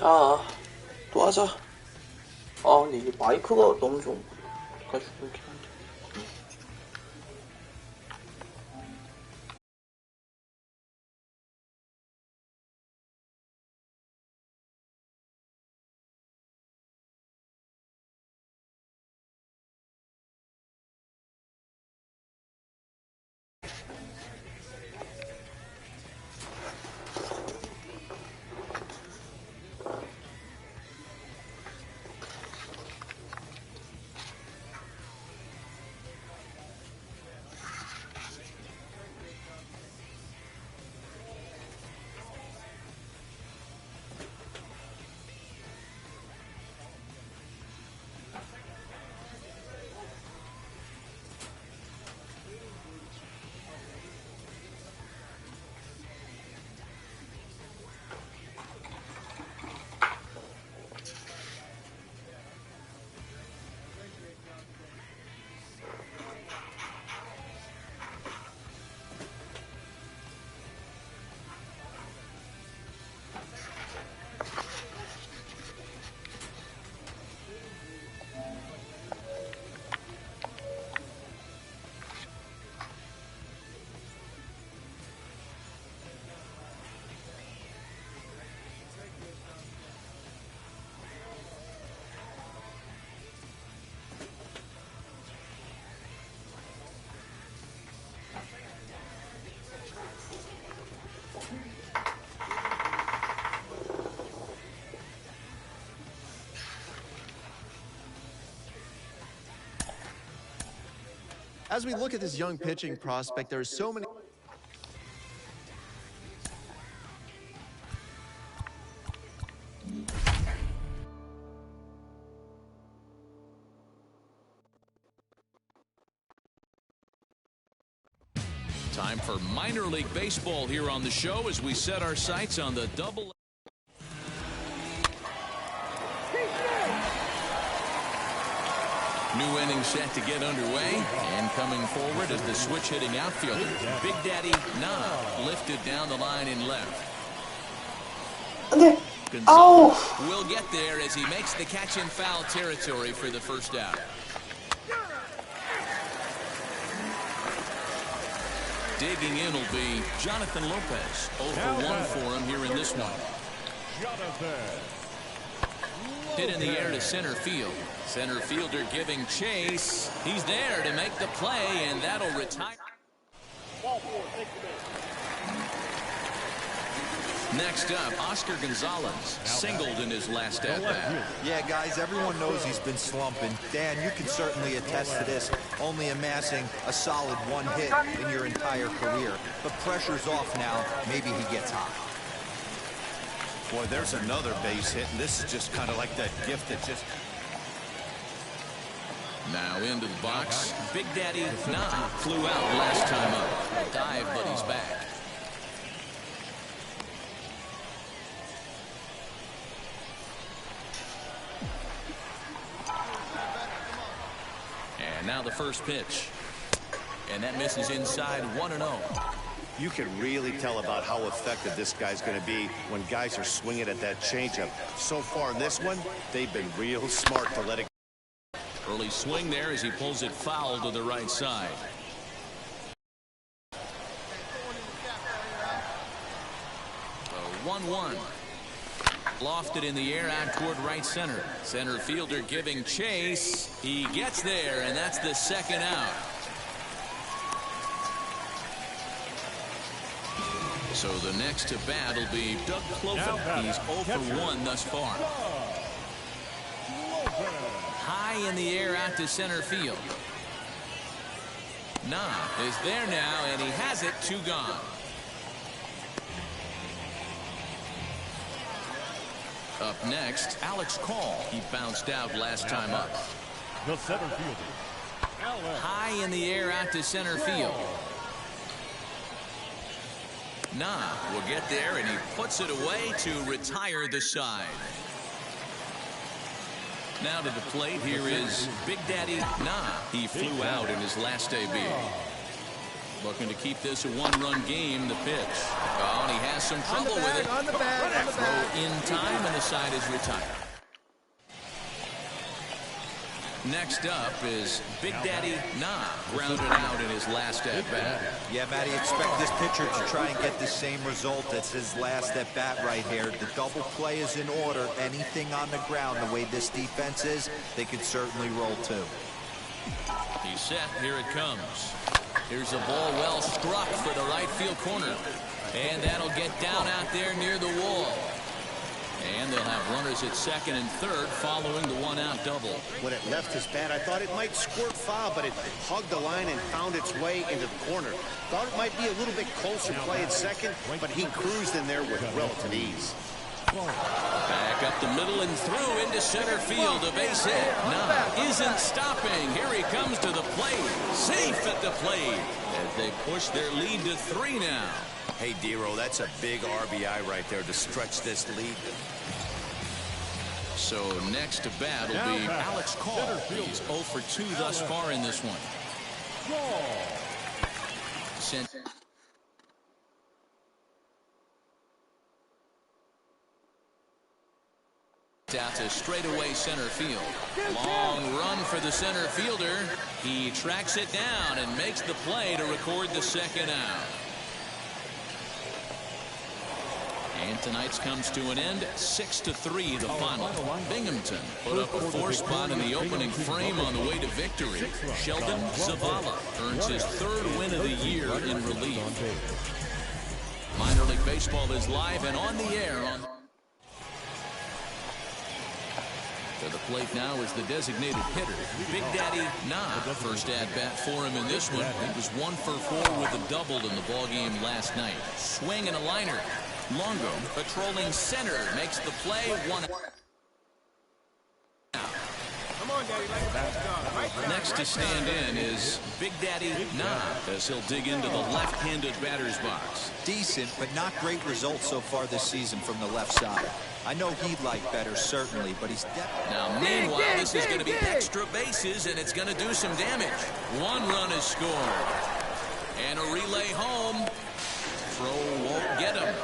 아, 또 하자. 아, 근데 이게 마이크가 너무 좀 가지고 있긴 한데. As we look at this young pitching prospect, there are so many. Time for minor league baseball here on the show as we set our sights on the double. New inning set to get underway, and coming forward is the switch-hitting outfielder, Big Daddy Na, lifted down the line in left. Gonzalez will get there as he makes the catch in foul territory for the first out. Digging in will be Jonathan Lopez. 0 for 1 for him here in this one. Hit in the air to center field. Center fielder giving chase. He's there to make the play, and that'll retire. Next up, Oscar Gonzalez singled in his last at-bat. Yeah, guys, everyone knows he's been slumping. Dan, you can certainly attest to this, only amassing a solid one hit in your entire career. But pressure's off now. Maybe he gets hot. Boy, there's another base hit, and this is just kind of like that gift that just... Now into the box. Big Daddy Na flew out last time up. Dive, but he's back. And now the first pitch. And that misses inside 1-0. You can really tell about how effective this guy's going to be when guys are swinging at that changeup. So far in this one, they've been real smart to let it go. Early swing there as he pulls it foul to the right side. The 1-1. Lofted in the air out toward right center. Center fielder giving chase. He gets there, and that's the second out. So the next to bat will be Doug Cloven. He's 0 for 1 thus far. High in the air out to center field. Na is there now, and he has it. 2 gone. Up next, Alex Call. He bounced out last time up. The center fielder. High in the air out to center field. Na will get there, and he puts it away to retire the side. Now to the plate, here is Big Daddy Na. He flew out in his last AB. Looking to keep this a one-run game. The pitch. Oh, and he has some trouble with it. Throw in time, and the side is retired. Next up is Big Daddy Na, grounded out in his last at-bat. Yeah, Matty, expect this pitcher to try and get the same result as his last at-bat right here. The double play is in order. Anything on the ground, the way this defense is, they could certainly roll too. He's set. Here it comes. Here's a ball well struck for the right field corner. And that'll get down out there near the wall. And they'll have runners at second and third following the one-out double. When it left his bat, I thought it might squirt foul, but it hugged the line and found its way into the corner. Thought it might be a little bit closer play at second, but he cruised in there with relative ease. Back up the middle and through into center field. A base hit. Na isn't stopping. Here he comes to the plate. Safe at the plate as they push their lead to 3 now. Hey, Dero, that's a big RBI right there to stretch this lead. So next to bat will be Alex Call. He's 0 for 2 thus far in this one. Sent out to straightaway center field. Long run for the center fielder. He tracks it down and makes the play to record the second out. And tonight's comes to an end, 6-3 the final. Binghamton put up a 4 spot in the opening frame on the way to victory. Sheldon Zavala earns his 3rd win of the year in relief. Minor League Baseball is live and on the air. To the plate now is the designated hitter, Big Daddy Na. First at-bat for him in this one. He was 1 for 4 with a double in the ballgame last night. Swing and a liner. Longo patrolling center makes the play. 1 out. Next to stand in is Big Daddy Na as he'll dig into the left-handed batter's box. Decent, but not great results so far this season from the left side. I know he'd like better, certainly, but he's definitely... Now, meanwhile, this is going to be extra bases, and it's going to do some damage. 1 run is scored. And a relay home. Throw won't get him.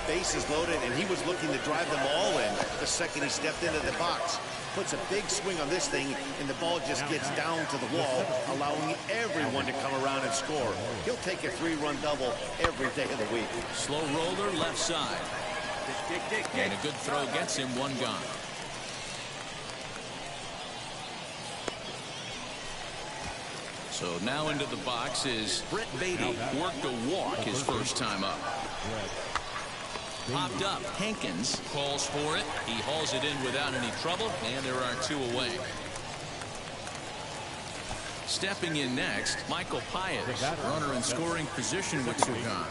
Bases loaded, and he was looking to drive them all in the second he stepped into the box. Puts a big swing on this thing, and the ball just gets down to the wall, allowing everyone to come around and score. He'll take a 3-run double every day of the week. Slow roller left side. And a good throw gets him 1 gone. So now into the box is Brett Beatty. Worked a walk his first time up. Popped up. Hankins calls for it. He hauls it in without any trouble, and there are 2 away. Stepping in next, Michael Pius, runner in scoring position with 2 gone.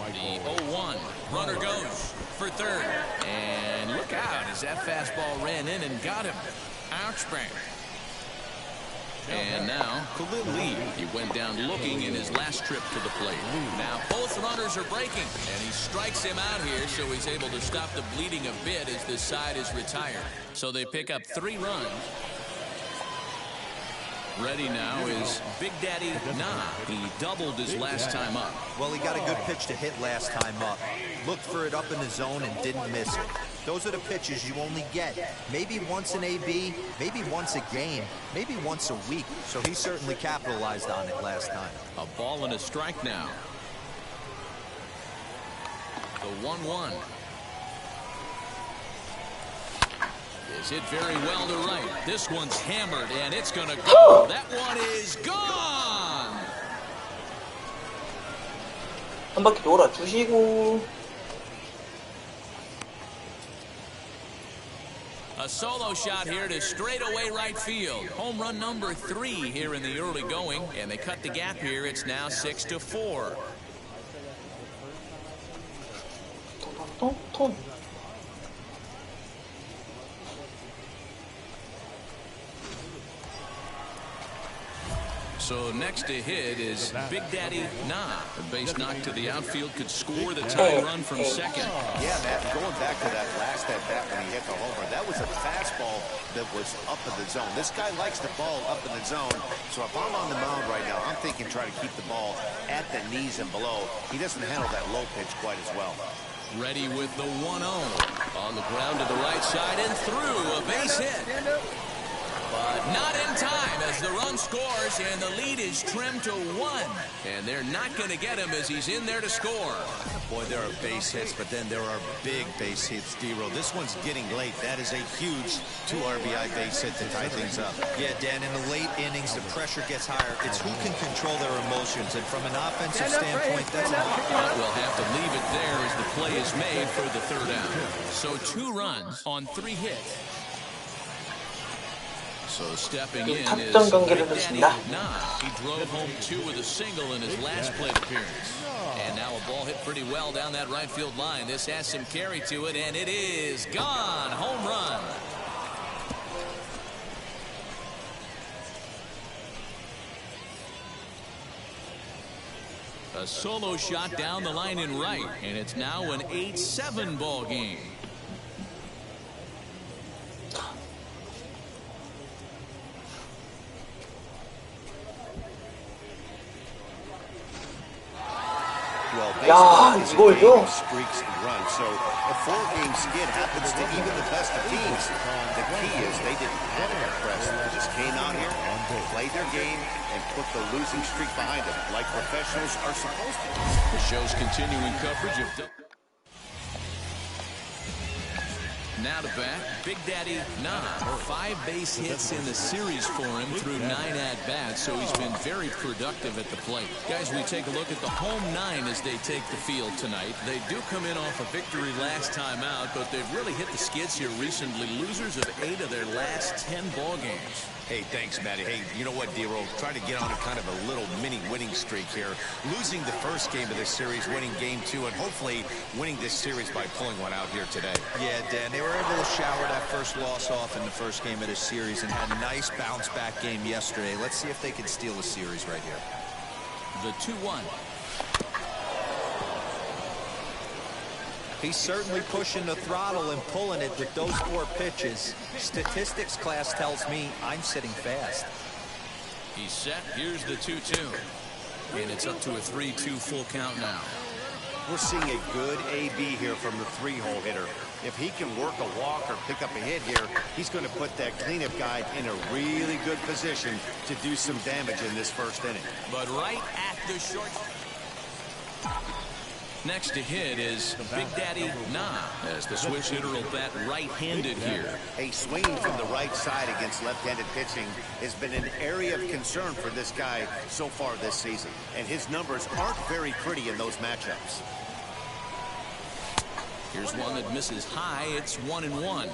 The 0-1. Runner goes for third. And look out as that fastball ran in and got him. Ouch bang. And now Khalil Lee. He went down looking in his last trip to the plate. Now both runners are breaking, and he strikes him out here, so he's able to stop the bleeding a bit as this side is retired. So they pick up 3 runs. Ready now is Big Daddy Na. He doubled his last time up. Well, he got a good pitch to hit last time up. Looked for it up in the zone and didn't miss it. Those are the pitches you only get. Maybe once an AB, maybe once a game, maybe once a week. So he certainly capitalized on it last time. A ball and a strike now. The 1-1. Is hit very well to right. This one's hammered, and it's going to go. That one is gone. 한 바퀴 돌아주시고. A solo shot here to straightaway right field. Home run number 3 here in the early going, and they cut the gap here. It's now 6-4. 톤. So next to hit is Big Daddy Na. The base knock to the outfield could score the tying run from second. Yeah, Matt, going back to that last at-bat when he hit the homer, that was a fastball that was up in the zone. This guy likes the ball up in the zone, so if I'm on the mound right now, I'm they can try to keep the ball at the knees and below. He doesn't handle that low pitch quite as well. Ready with the 1-0. On the ground to the right side and through. A base hit. But not in time as the run scores and the lead is trimmed to 1. And they're not going to get him as he's in there to score. Boy, there are base hits, but then there are big base hits, D-Roll. This one's getting late. That is a huge 2 RBI base hit to tie things up. Yeah, Dan, in the late innings, the pressure gets higher. It's who can control their emotions, and from an offensive standpoint, that's But we'll have to leave it there as the play is made for the 3rd out. So 2 runs on 3 hits. So stepping in is Na.E.S. He drove home 2 with a single in his last plate appearance. And now a ball hit pretty well down that right field line. This has some carry to it, and it is gone. Home run. A solo shot down the line in right, and it's now an 8-7 ball game. 야, 이걸 줘? Streaks and runs. So a 4-game skid happens to even the best of teams. The key is they didn't panic or press. They just came out here, played their game, and put the losing streak behind them, like professionals are supposed to. The show's continuing coverage of. Now to bat, Big Daddy Na.E.S. 5 base hits in the series for him through 9 at-bats, so he's been very productive at the plate. Guys, we take a look at the home 9 as they take the field tonight. They do come in off a victory last time out, but they've really hit the skids here recently. Losers of 8 of their last 10 ball games. Hey, thanks, Matty. Hey, you know what, D-Roll? Try to get on a kind of a little mini winning streak here. Losing the first game of this series, winning game 2, and hopefully winning this series by pulling one out here today. Yeah, Dan, they were able to shower that first loss off in the first game of this series and had a nice bounce-back game yesterday. Let's see if they can steal the series right here. The 2-1. He's certainly pushing the throttle and pulling it with those 4 pitches. Statistics class tells me I'm sitting fast. He's set. Here's the 2-2. And it's up to a 3-2 full count now. We're seeing a good AB here from the 3-hole hitter. If he can work a walk or pick up a hit here, he's going to put that cleanup guy in a really good position to do some damage in this first inning. But right at the short. Next to hit is Big Daddy Na.E.S. as the switch hitter will bat right-handed here. A swinging from the right side against left-handed pitching has been an area of concern for this guy so far this season. And his numbers aren't very pretty in those matchups. Here's one that misses high. It's 1-1.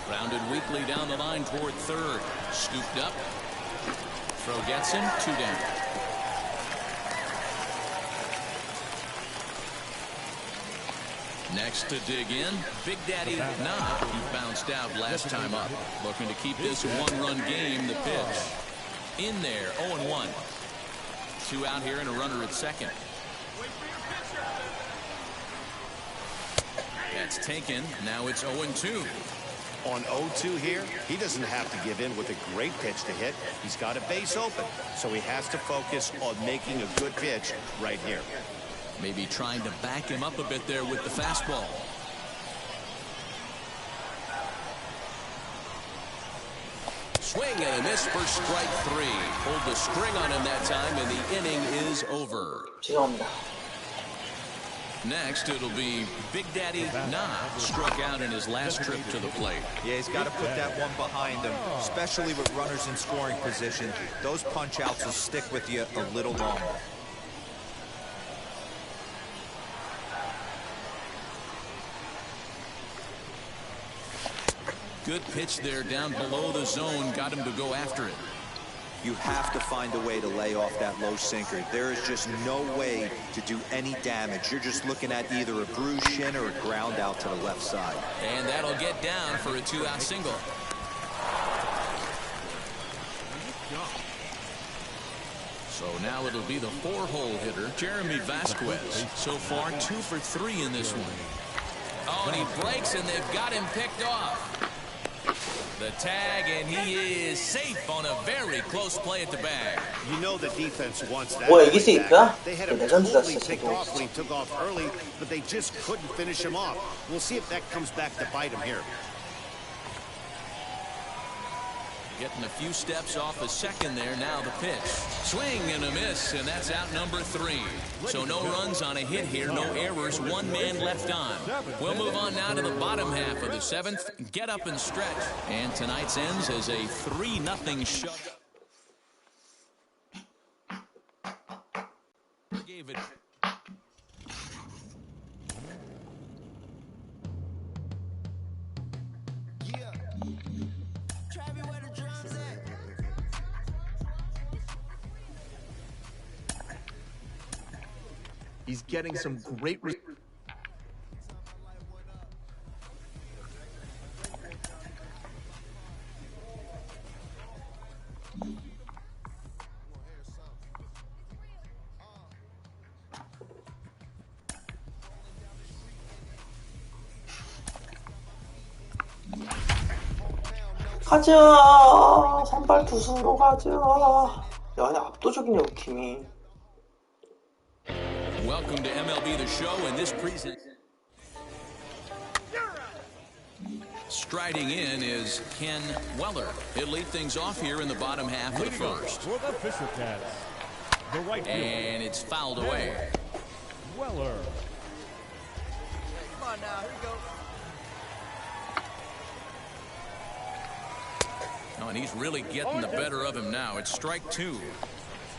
Grounded weakly down the line toward 3rd. Scooped up. Throw gets him. 2 down. Next to dig in, Big Daddy Na.E.S. He bounced out last time up. Looking to keep this a 1-run game. The pitch. In there. 0-1. 2 out here and a runner at 2nd. That's taken. Now it's 0-2. On 0-2 here, he doesn't have to give in with a great pitch to hit. He's got a base open, so he has to focus on making a good pitch right here. Maybe trying to back him up a bit there with the fastball. Swing and a miss for strike 3. Pulled the string on him that time, and the inning is over. 죄송합니다. Next, it'll be Big Daddy Na.E.S. struck out in his last trip to the plate. Yeah, he's got to put that one behind him, especially with runners in scoring position. Those punch-outs will stick with you a little longer. Good pitch there down below the zone. Got him to go after it. You have to find a way to lay off that low sinker. There is just no way to do any damage. You're just looking at either a bruised shin or a ground out to the left side. And that'll get down for a 2-out single. So now it'll be the 4-hole hitter, Jeremy Vasquez. So far, 2 for 3 in this one. Oh, and he breaks, and they've got him picked off. tag, and he is safe on a very close play at the bag. You know the defense wants that. 뭐야, 이길 수 있다? They had him 레전드다, totally 진짜. picked off when he took off early, but they just couldn't finish him off. We'll see if that comes back to bite him here. Getting a few steps off a second there. Now the pitch. Swing and a miss, and that's out number 3. So no runs on a hit here, no errors, 1 man left on. We'll move on now to the bottom half of the 7th. Get up and stretch. And tonight's ends as a 3-0 shut. Gave it. He's getting some great. 가자. 선발 투수로 가자. 야, 압도적이네, 우리 팀이. Welcome to MLB The Show, and this present. Striding in is Ken Weller. He'll lead things off here in the bottom half of the first. For the Fisher Cats, the right fielder. And it's fouled away. Weller. Come on now, here we go. Oh, and he's really getting the better of him now. It's strike 2.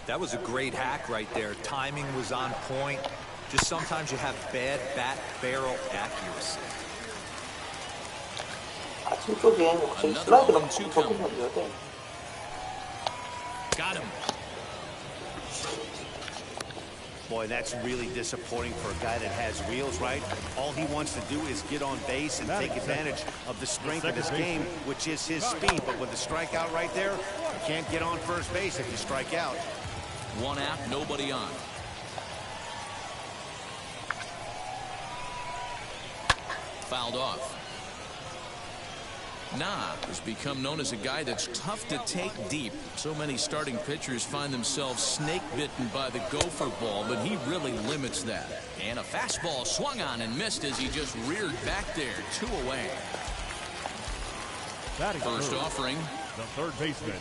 That was a great hack right there. Timing was on point. Just sometimes you have bad bat barrel accuracy. 아침 쪽에 확실히 슬라이드가 좋긴 한데. Got him. Boy, that's really disappointing for a guy that has wheels, right? All he wants to do is get on base and take advantage of the strength of his game, which is his speed. But with the strikeout right there, you can't get on first base if you strike out. 1 out, nobody on. Fouled off. Na.E.S has become known as a guy that's tough to take deep. So many starting pitchers find themselves snake-bitten by the gopher ball, but he really limits that. And a fastball swung on and missed as he just reared back there. 2 away. First offering. The third baseman,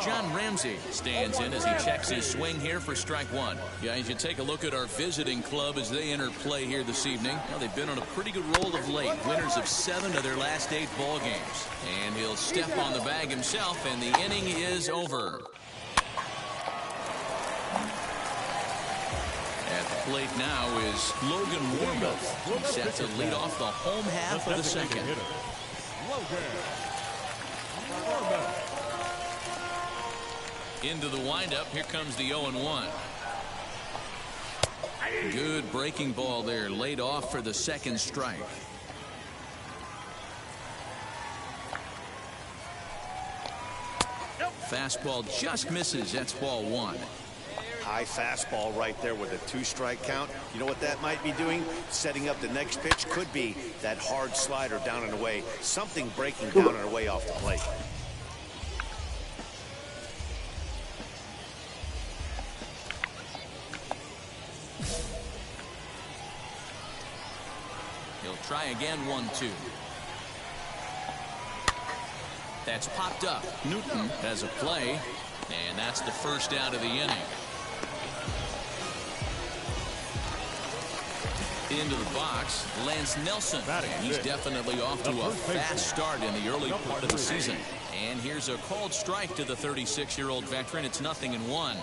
John Ramsey stands in as he checks his swing here for strike 1. Guys, you take a look at our visiting club as they enter play here this evening. Now, they've been on a pretty good roll of late. Winners of 7 of their last 8 ball games. And he'll step on the bag himself, and the inning is over. At the plate now is Logan Warmoth. He's set to lead off the home half of the second. Into the windup. Here comes the 0-1. Good breaking ball there. Laid off for the second strike. Fastball just misses. That's ball 1. High fastball right there with a 2-strike count. You know what that might be doing? Setting up the next pitch. Could be that hard slider down and away. Something breaking down and away off the plate. He'll try again. 1-2. That's popped up. Newton has a play, and that's the first out of the inning. Into the box, Lance Nelson. And he's definitely off to a fast start in the early part of the season. And here's a called strike to the 36-year-old veteran. It's 0-1.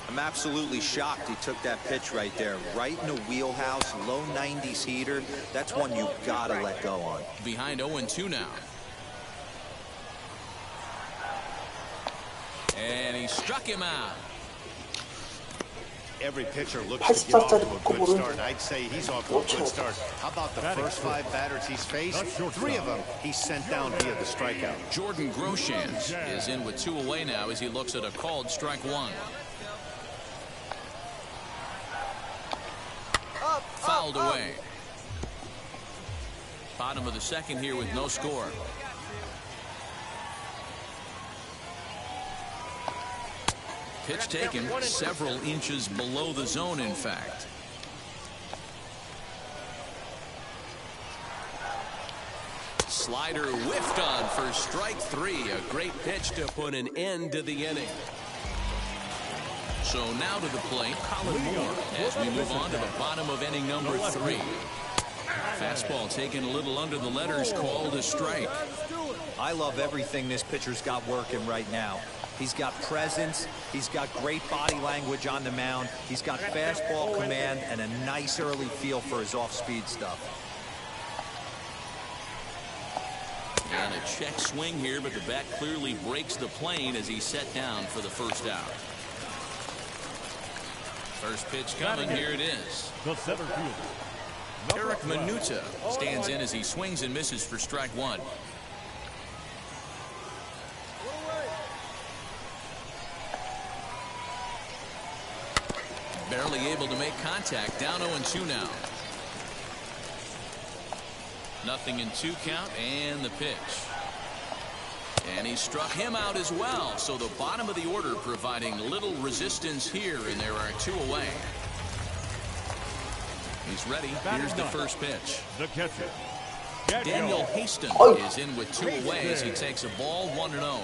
I'm absolutely shocked he took that pitch right there. Right in the wheelhouse, low 90s heater. That's one you gotta let go on. Behind 0-2 now. And he struck him out. Every pitcher looks to get off to a good start. I'd say he's off to a good start. How about the first 5 batters he's faced? 3 of them he's sent down via the strikeout. Jordan Groshans is in with 2 away now as he looks at a called strike 1. Fouled away. Bottom of the second here with no score. Pitch taken several inches below the zone, in fact. Slider whiffed on for strike 3. A great pitch to put an end to the inning. So now to the plate, Colin Moore, as we move on to the bottom of inning number 3. Fastball taken a little under the letters, called a strike. I love everything this pitcher's got working right now. He's got presence, he's got great body language on the mound, he's got fastball command and a nice early feel for his off-speed stuff. And a check swing here, but the bat clearly breaks the plane as he's set down for the first out. First pitch coming, here it is. The center fielder, Eric Minuta stands in as he swings and misses for strike 1. Barely able to make contact, down 0-2 now. 0-2 count, and the pitch. And he struck him out as well, so the bottom of the order providing little resistance here, and there are 2 away. He's ready. Here's the first pitch. the catcher. Daniel Haston is in with 2 away as he takes a ball 1-0.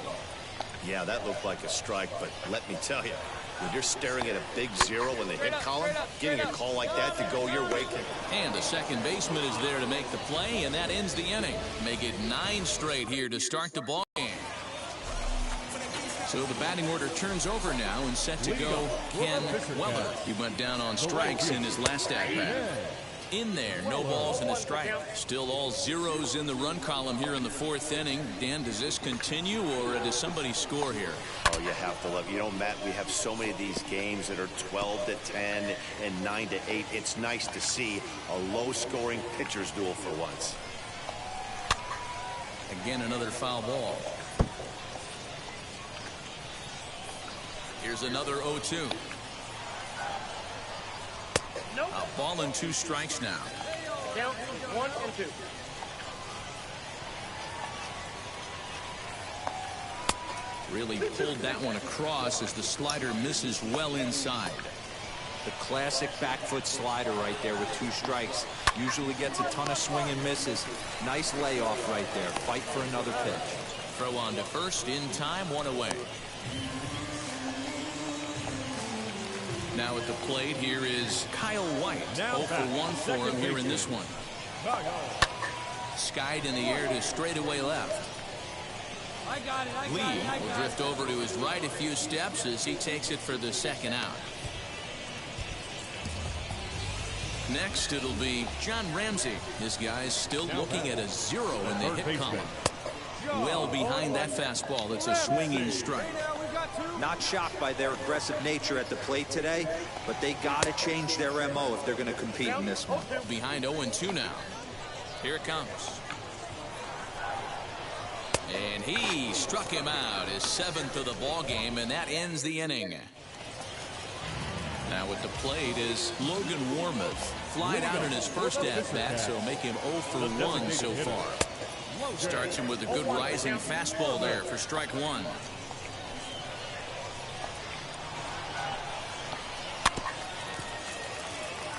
Yeah, that looked like a strike, but let me tell you, when you're staring at a big 0 in the hit column, getting a call like that to go your way can... And the second baseman is there to make the play, and that ends the inning. Make it 9 straight here to start the ball game. So the batting order turns over now, and set to go Ken Weller. He went down on strikes in his last at-bat. In there, no balls and a strike. Still all zeros in the run column here in the 4th inning. Dan, does this continue, or does somebody score here? Oh, you have to love, you know, Matt, we have so many of these games that are 12-10 and 9-8. It's nice to see a low-scoring pitcher's duel for once. Again, another foul ball. Here's another 0-2. A ball and 2 strikes now. Count 1 and 2. Really pulled that one across as the slider misses well inside. The classic back foot slider right there with 2 strikes. Usually gets a ton of swing and misses. Nice layoff right there. Fight for another pitch. Throw on to first in time, 1 away. Now at the plate, here is Kyle White. 0 for 1 for him here in this one. Skied in the air to straightaway left. Lee will drift over to his right a few steps as he takes it for the second out. Next, it'll be John Ramsey. This guy's still looking at a 0 in the hit column. Well behind that fastball. That's a swinging strike. Not shocked by their aggressive nature at the plate today, but they got to change their MO if they're going to compete in this one. Behind 0-2 now. Here it comes. And he struck him out, his 7th of the ball game, and that ends the inning. Now at the plate is Logan Warmoth. Flied out in his first at-bat, so make him 0 for 1 so far. Starts him with a good rising fastball there for strike 1.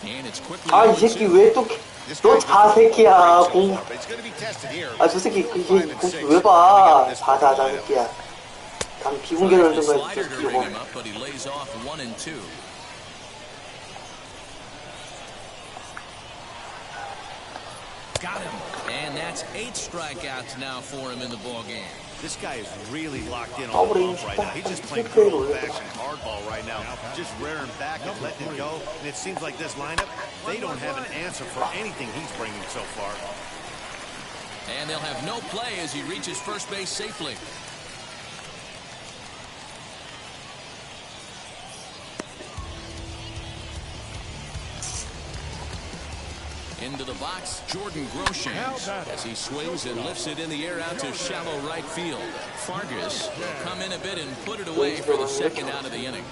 And it's quickly. 아, 이 새끼 왜 또 자새끼야. 공. 아, 저 새끼 공 왜 봐. 자새끼야. 단 비공개를 하던가 해주고. But he lays off 1 and 2. Got him. And that's 8 strikeouts now for him in the ball game. This guy is really locked in on the bump right now. He's just playing good old-fashioned hardball right now. Just rearing back and letting it go. And it seems like this lineup, they don't have an answer for anything he's bringing so far. And they'll have no play as he reaches first base safely. Into the box, Jordan Groshans, as he swings and lifts it in the air out to shallow right field. Fargas will come in a bit and put it away for the second out of the inning.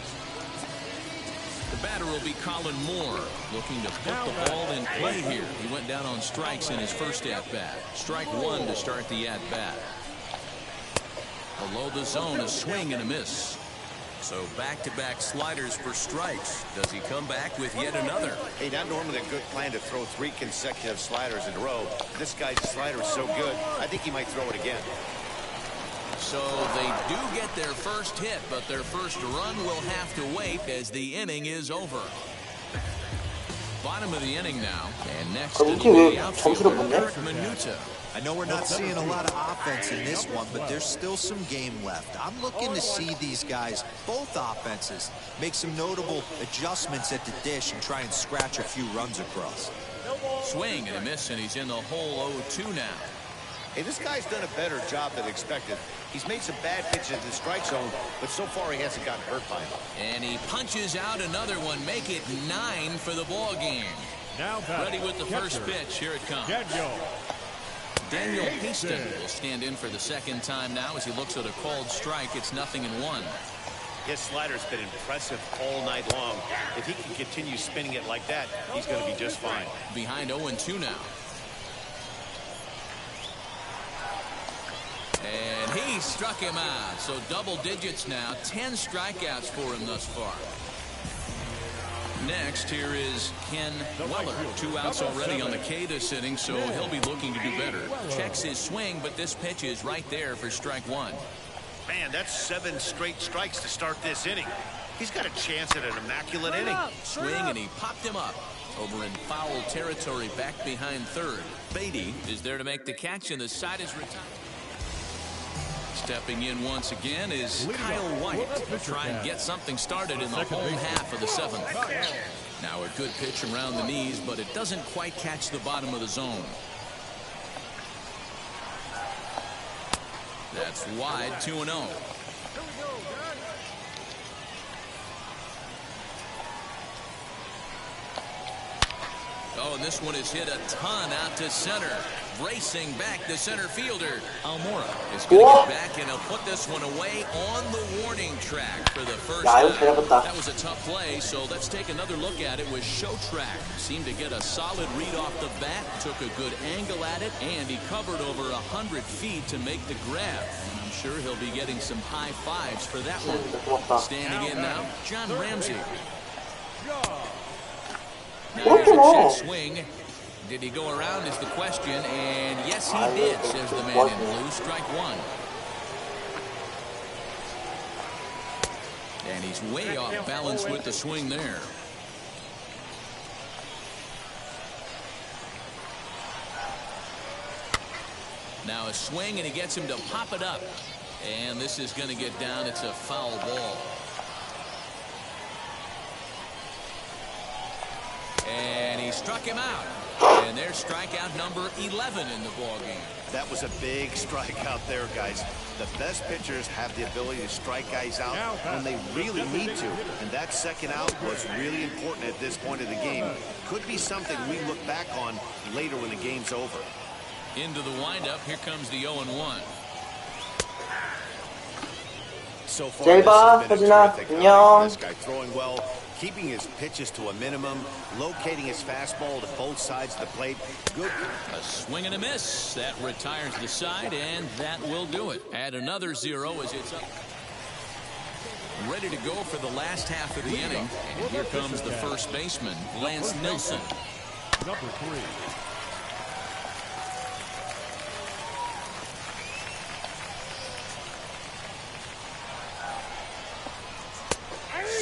The batter will be Colin Moore, looking to put the ball in play here. He went down on strikes in his first at-bat. Strike 1 to start the at-bat. Below the zone, a swing and a miss. So back-to-back sliders for strikes. Does he come back with yet another? Hey, not normally a good plan to throw 3 consecutive sliders in a row. This guy's slider is so good, I think he might throw it again. So they do get their first hit, but their first run will have to wait as the inning is over. Bottom of the inning now, and next is the outfielder, Minuta. I know we're not seeing a lot of offense in this one, but there's still some game left. I'm looking to see these guys, both offenses, make some notable adjustments at the dish and try and scratch a few runs across. Swing and a miss, and he's in the hole 0-2 now. Hey, this guy's done a better job than expected. He's made some bad pitches in the strike zone, but so far he hasn't gotten hurt by them. And he punches out another one, make it 9 for the ball game. Now ready with the first pitch. Here it comes. Daniel Haston will stand in for the second time now as he looks at a called strike. It's 0-1. His slider's been impressive all night long. If he can continue spinning it like that, he's going to be just fine. Behind 0-2 now. And he struck him out. So double digits now. 10 strikeouts for him thus far. Next, here is Ken Weller. 2 outs already on the K this inning, so he'll be looking to do better. Checks his swing, but this pitch is right there for strike 1. Man, that's 7 straight strikes to start this inning. He's got a chance at an immaculate inning. Swing, and he popped him up. Over in foul territory, back behind third. Beatty is there to make the catch, and the side is retired. Stepping in once again is Kyle White to try and get something started in the home half of the 7th. Now a good pitch around the knees, but it doesn't quite catch the bottom of the zone. That's wide, 2-0. Oh, and this one is hit a ton out to center. Racing back the center fielder, Almora, is going to get back, and he'll put this one away on the warning track for the first time. That was a tough play, so let's take another look at it with Show Track. Seemed to get a solid read off the bat, took a good angle at it, and he covered over 100 feet to make the grab. And I'm sure he'll be getting some high fives for that one. Standing in now, John Ramsey. Now here's a check swing. Did he go around is the question, and yes, he did, says the man in blue. Strike 1. And he's way off balance with the swing there. Now a swing, and he gets him to pop it up. And this is going to get down. It's a foul ball. And he struck him out. And there's strikeout number 11 in the ballgame. That was a big strikeout there, guys. The best pitchers have the ability to strike guys out when they really need to. And that second out was really important at this point of the game. Could be something we look back on later when the game's over. Into the windup, here comes the 0-1. So far, this has been a terrific outing. This guy throwing well, keeping his pitches to a minimum, locating his fastball to both sides of the plate. Good. A swing and a miss. That retires the side, and that will do it. Add another 0 as it's up. Ready to go for the last half of the inning. And here comes the first baseman, Lance Nilsson. Number 3.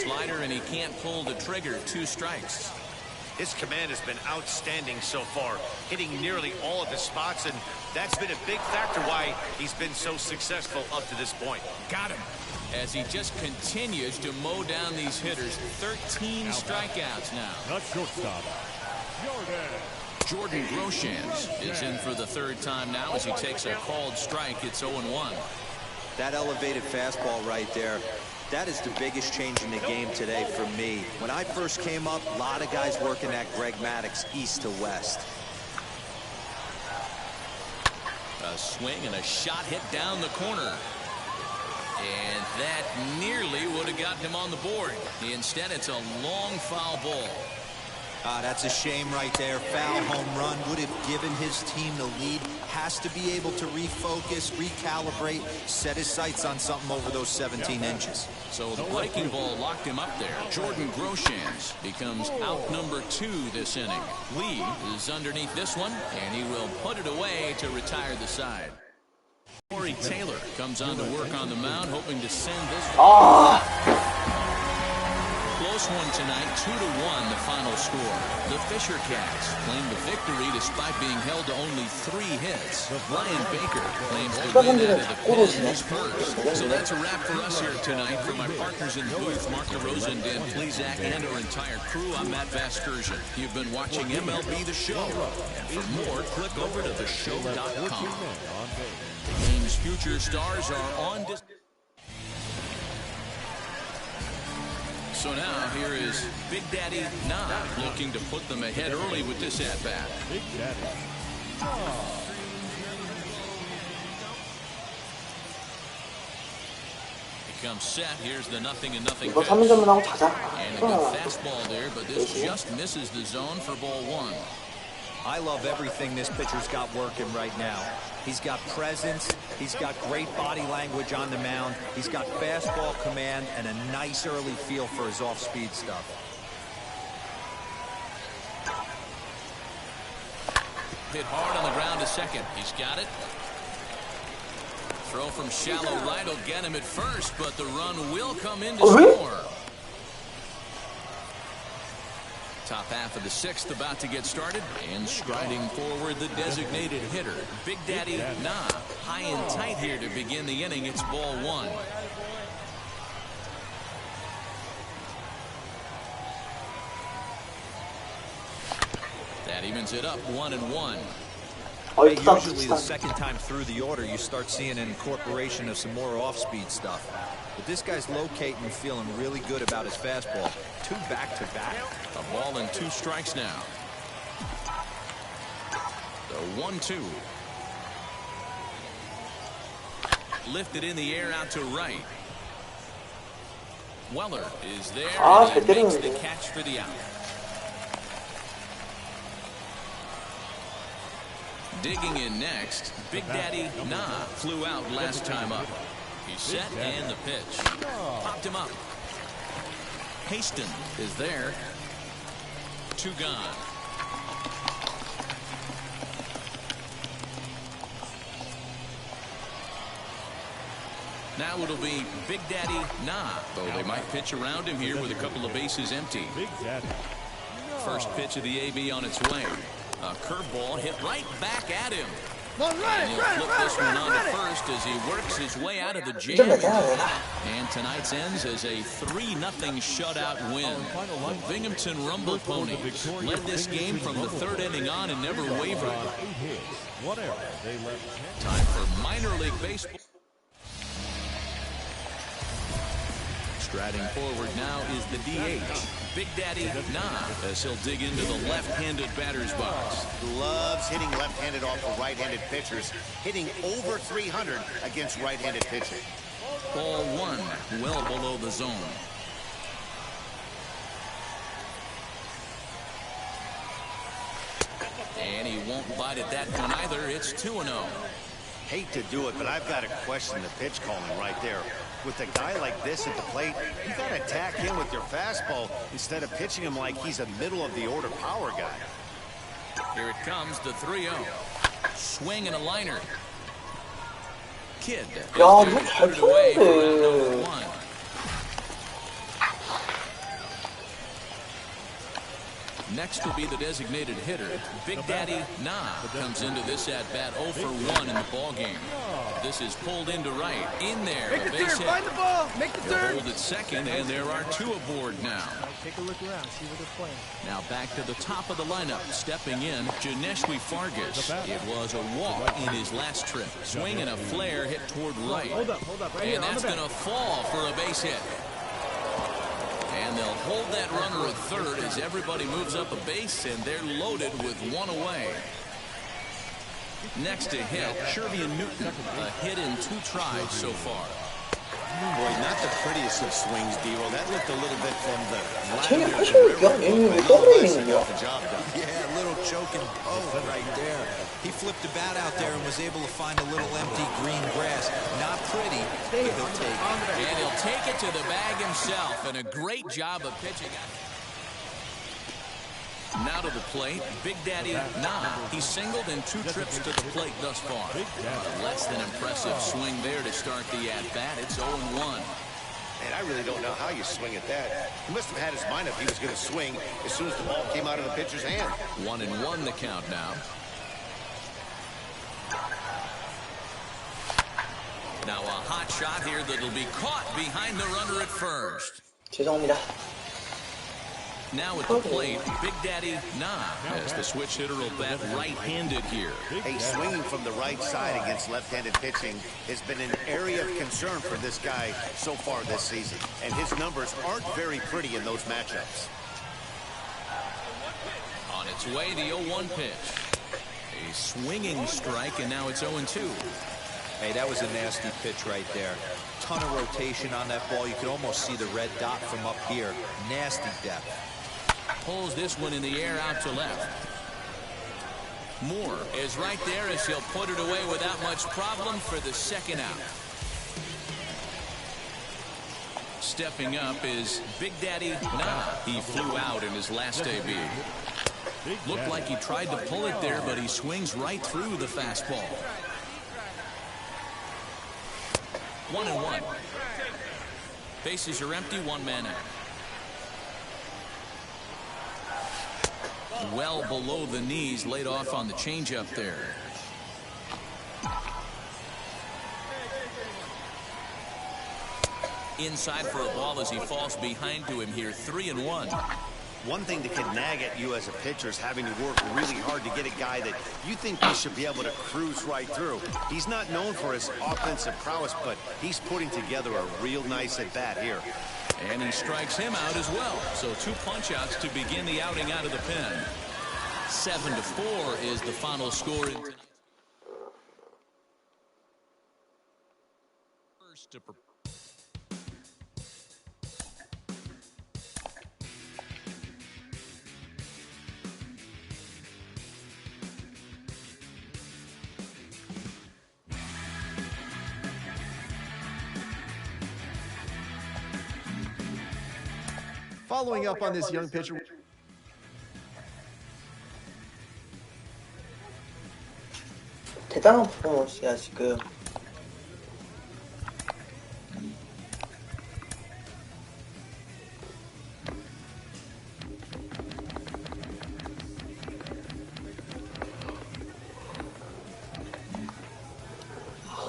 Slider, and he can't pull the trigger. 2 strikes. His command has been outstanding so far, hitting nearly all of his spots, and that's been a big factor why he's been so successful up to this point. Got him. As he just continues to mow down these hitters. 13 strikeouts now. Not shortstop. Jordan Groshans is in for the 3rd time now as he takes a called strike. It's 0-1. That elevated fastball right there. That is the biggest change in the game today for me. When I first came up, a lot of guys working at Greg Maddux east to west. A swing and a shot hit down the corner. And that nearly would have gotten him on the board. Instead, it's a long foul ball. That's a shame right there. Foul home run would have given his team the lead. Has to be able to refocus, recalibrate, set his sights on something over those 17 inches. So the breaking ball locked him up there. Jordan Groshans becomes out number 2 this inning. Lee is underneath this one, and he will put it away to retire the side. Corey Taylor comes on to work on the mound, hoping to send this. Close one tonight, 2-1 the final score. The Fisher Cats claim the victory despite being held to only 3 hits. Ryan Baker claims the win out of the pen first. So that's a wrap for us here tonight. For my partners in the booth, Mark DeRosa, Dan Plesac, and our entire crew, I'm Matt Vasgersian. You've been watching MLB The Show. And for more, click over to theshow.com. The game's future stars are on display. So now here is Big Daddy Na looking to put them ahead early with this at-bat. Big Daddy. He comes set. Here's the 0-0 pitch. 이거 3점만 하고 자자. And a good fastball there, but this just misses the zone for ball 1. I love everything this pitcher's got working right now. He's got presence, he's got great body language on the mound, he's got fastball command and a nice early feel for his off-speed stuff. Hit hard on the ground to second. He's got it. Throw from shallow right will get him at first, but the run will come in to score. Top half of the 6th about to get started, and striding forward the designated hitter, Big Daddy Na. High and tight here to begin the inning. It's ball 1. That evens it up 1-1. Usually the second time through the order you start seeing an incorporation of some more off-speed stuff. But this guy's locating and feeling really good about his fastball. 2 back-to-back. A ball and 2 strikes now. The 1-2. Lifted in the air out to right. Weller is there, and he makes the catch for the out. Digging in next, Big Daddy Na flew out last time up. He's set and the pitch. Popped him up. Haston is there. 2 gone. Now it'll be Big Daddy Na, though they might pitch around him here with a couple of bases empty. Big Daddy. First pitch of the AB on its way. A curveball hit right back at him. Well, And he'll flip this one on to first as he works his way out of the jam. And tonight's ends as a 3-0 shutout win. The Binghamton Rumble Ponies led this game from the 3rd inning on and never wavered. 8 hits, 1 error. They left 10. Time for minor league baseball. Striding forward now is the DH, Big Daddy Na, as he'll dig into the left-handed batter's box. Loves hitting left-handed off of right-handed pitchers, hitting over 300 against right-handed pitching. Ball 1, well below the zone. And he won't bite at that one either. It's 2-0. Hate to do it, but I've got to question the pitch calling right there. With a guy like this at the plate, you got to attack him with your fastball instead of pitching him like he's a middle-of-the-order power guy. Here it comes, the 3-0. Swing and a liner. Kidd is 야, there 이거 to 잘 put it away for out 쳤는데. number 1. Next will be the designated hitter. Big Daddy Na comes into this at-bat 0 for 1 in the ball game. This is pulled into right. In there, Make a the base turn, hit. find the ball, make the He'll turn. hold at second, and there are 2 aboard now. Take a look around, see what they're playing. Now back to the top of the lineup. Stepping in, Janeski Fargas. It was a walk in his last trip. Swing and a flare hit toward right. Hold up, right here And on that's the going to fall for a base hit. And they'll hold that runner at third as everybody moves up a base, and they're loaded with 1 away. Next to hit, Shervian Newton. A hit in 2 tries so far. Boy, not the prettiest of swings, D-Roll. That looked a little bit from the 쟤는 Vladimir 86이야? Guerrero 얘는 왜 look, but 더블에 nonetheless, 있는 he 거야? got the job done. Yeah, a little choking boat right there. He flipped the bat out there and was able to find a little empty green grass. Not pretty, but he'll take it. And he'll take it to the bag himself, and a great job of pitching. Now to the plate, Big Daddy Na. He singled in 2 trips to the plate thus far. A less than impressive swing there to start the at-bat. It's 0-1. Man, I really don't know how you swing at that. He must have had his mind up he was going to swing as soon as the ball came out of the pitcher's hand. 1-1 the count now. Now a hot shot here that'll be caught behind the runner at first. 죄송합니다. Now at the plate, Big Daddy Na, as the switch hitter will bat right-handed here. Hey, swinging from the right side against left-handed pitching has been an area of concern for this guy so far this season. And his numbers aren't very pretty in those matchups. On its way, the 0-1 pitch. A swinging strike, and now it's 0-2. Hey, that was a nasty pitch right there. Ton of rotation on that ball. You could almost see the red dot from up here. Nasty depth. Pulls this one in the air out to left. Moore is right there as he'll put it away without much problem for the second out. Stepping up is Big Daddy Na. He flew out in his last AB. Looked like he tried to pull it there, but he swings right through the fastball. 1-1. Bases are empty, 1 man out. Well below the knees, laid off on the changeup there. Inside for a ball as he falls behind to him here, 3-1. One thing that can nag at you as a pitcher is having to work really hard to get a guy that you think you should be able to cruise right through. He's not known for his offensive prowess, but he's putting together a real nice at-bat here. And he strikes him out as well. So 2 punch-outs to begin the outing out of the pen. 7-4 is the final score. First to Following up on this young pitcher. 대단한 퍼포먼스야 지금.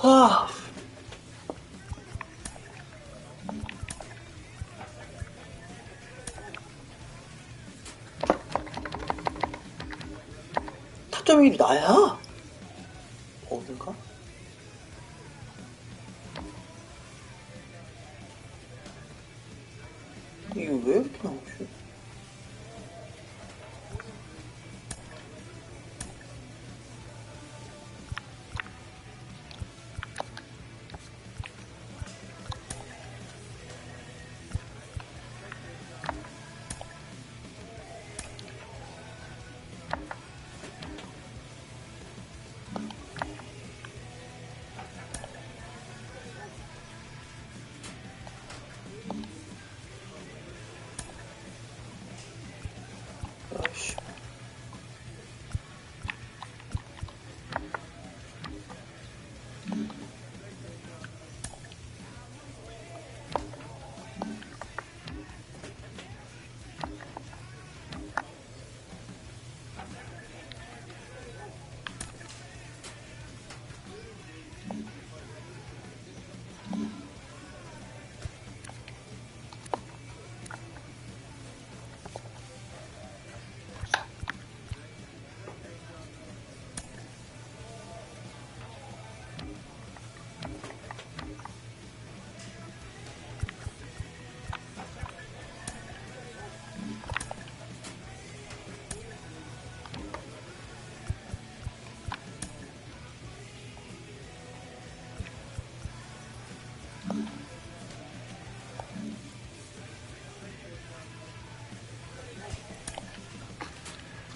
와. 타점이 나야? 어딘가? 이거 왜 이렇게 나오지?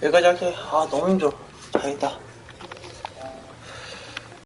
여기까지 할게. 아, 너무 힘들어. 다행이다.